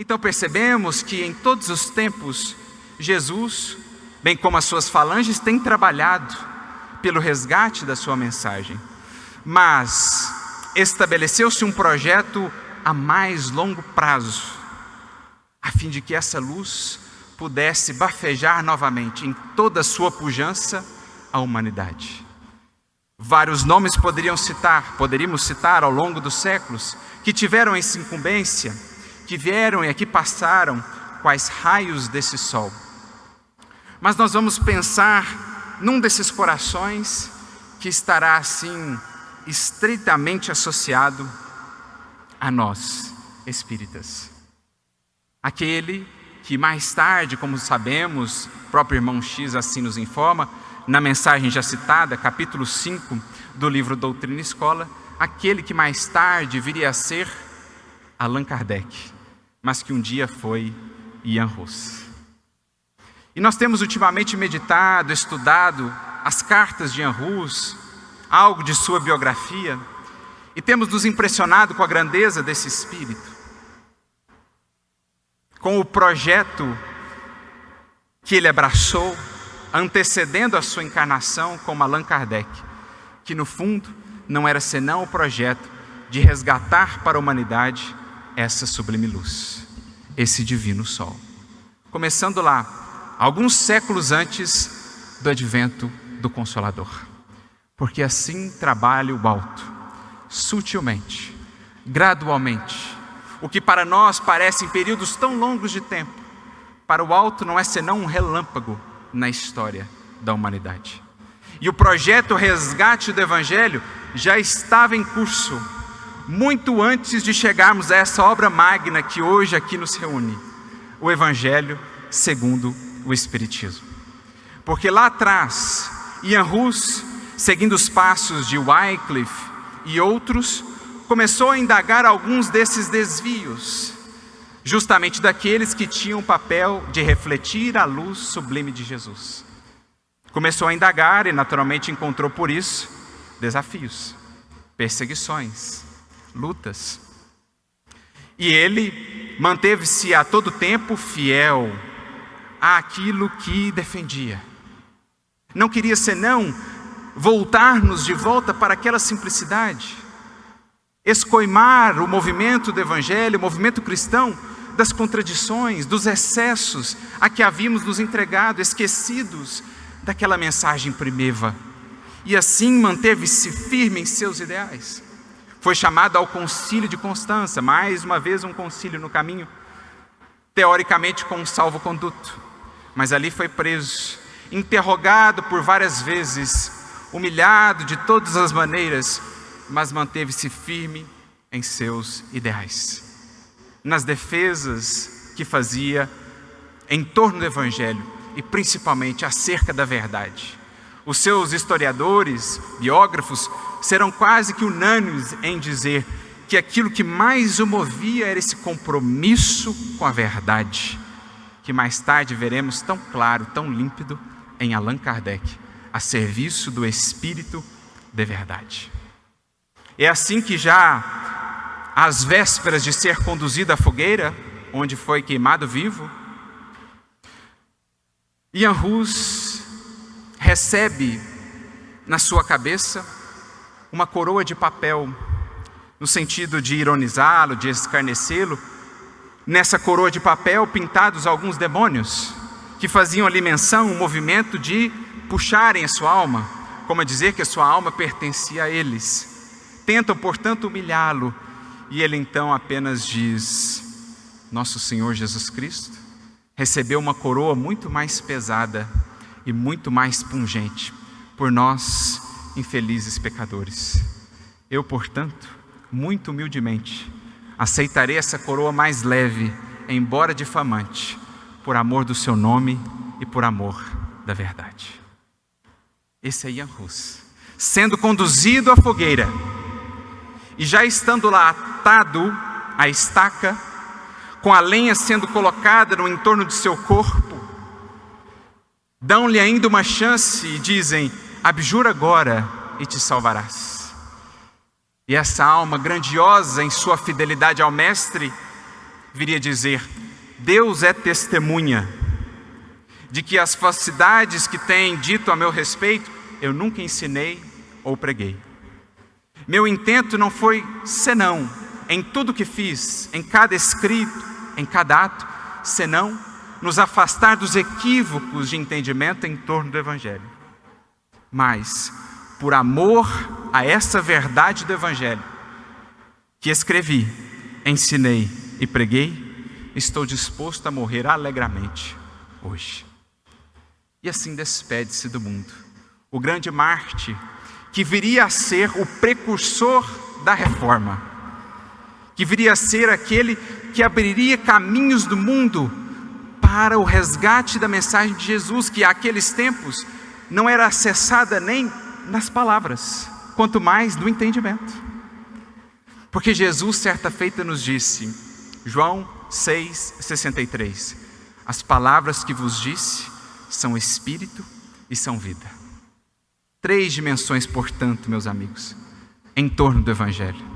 Então percebemos que em todos os tempos, Jesus, bem como as suas falanges, tem trabalhado pelo resgate da sua mensagem. Mas estabeleceu-se um projeto a mais longo prazo, a fim de que essa luz pudesse bafejar novamente em toda a sua pujança a humanidade. Vários nomes poderíamos citar ao longo dos séculos, que tiveram essa incumbência, que vieram e aqui passaram, quais raios desse sol. Mas nós vamos pensar num desses corações que estará assim estreitamente associado a nós, espíritas. Aquele que mais tarde, como sabemos, o próprio irmão X assim nos informa, na mensagem já citada, capítulo 5 do livro Doutrina e Escola, aquele que mais tarde viria a ser Allan Kardec, mas que um dia foi Ian Hus. E nós temos ultimamente meditado, estudado as cartas de Ian Hus, algo de sua biografia, e temos nos impressionado com a grandeza desse espírito, com o projeto que ele abraçou, antecedendo a sua encarnação como Allan Kardec, que no fundo não era senão o projeto de resgatar para a humanidade essa sublime luz, esse divino sol. Começando lá, alguns séculos antes do advento do Consolador. Porque assim trabalha o alto, sutilmente, gradualmente. O que para nós parecem períodos tão longos de tempo, para o alto não é senão um relâmpago na história da humanidade. E o projeto Resgate do Evangelho já estava em curso, muito antes de chegarmos a essa obra magna que hoje aqui nos reúne, o Evangelho segundo o Espiritismo. Porque lá atrás, Ian Hus, seguindo os passos de Wycliffe e outros, começou a indagar alguns desses desvios, justamente daqueles que tinham o papel de refletir a luz sublime de Jesus. Começou a indagar e naturalmente encontrou por isso desafios, perseguições, lutas. E ele manteve-se a todo tempo fiel àquilo que defendia. Não queria senão voltar-nos de volta para aquela simplicidade, escoimar o movimento do Evangelho, o movimento cristão, das contradições, dos excessos a que havíamos nos entregado, esquecidos daquela mensagem primeva. E assim manteve-se firme em seus ideais. Foi chamado ao concílio de Constança, mais uma vez um concílio no caminho, teoricamente com um salvo-conduto. Mas ali foi preso, interrogado por várias vezes, humilhado de todas as maneiras, mas manteve-se firme em seus ideais, nas defesas que fazia em torno do Evangelho e principalmente acerca da verdade. Os seus historiadores, biógrafos, serão quase que unânimes em dizer que aquilo que mais o movia era esse compromisso com a verdade, que mais tarde veremos tão claro, tão límpido em Allan Kardec, a serviço do Espírito de verdade. É assim que já às vésperas de ser conduzido à fogueira, onde foi queimado vivo, Ian Hus recebe na sua cabeça uma coroa de papel, no sentido de ironizá-lo, de escarnecê-lo. Nessa coroa de papel pintados alguns demônios, que faziam ali menção, um movimento de puxarem a sua alma, como a dizer que a sua alma pertencia a eles. Tentam, portanto, humilhá-lo, e ele então apenas diz: Nosso Senhor Jesus Cristo recebeu uma coroa muito mais pesada e muito mais pungente por nós, infelizes pecadores. Eu, portanto, muito humildemente, aceitarei essa coroa mais leve, embora difamante, por amor do seu nome e por amor da verdade. Esse é Ian Hus, sendo conduzido à fogueira, e já estando lá atado à estaca, com a lenha sendo colocada no entorno de seu corpo, dão-lhe ainda uma chance e dizem: abjura agora e te salvarás. E essa alma grandiosa em sua fidelidade ao Mestre viria dizer: Deus é testemunha de que as falsidades que têm dito a meu respeito, eu nunca ensinei ou preguei. Meu intento não foi senão, em tudo que fiz, em cada escrito, em cada ato, senão nos afastar dos equívocos de entendimento em torno do Evangelho. Mas, por amor a essa verdade do Evangelho, que escrevi, ensinei e preguei, estou disposto a morrer alegremente hoje. E assim despede-se do mundo o grande mártir que viria a ser o precursor da reforma, que viria a ser aquele que abriria caminhos do mundo para o resgate da mensagem de Jesus, que àqueles tempos não era acessada nem nas palavras, quanto mais no entendimento. Porque Jesus certa feita nos disse, João 6,63, as palavras que vos disse são espírito e são vida. 3 dimensões, portanto, meus amigos, em torno do Evangelho.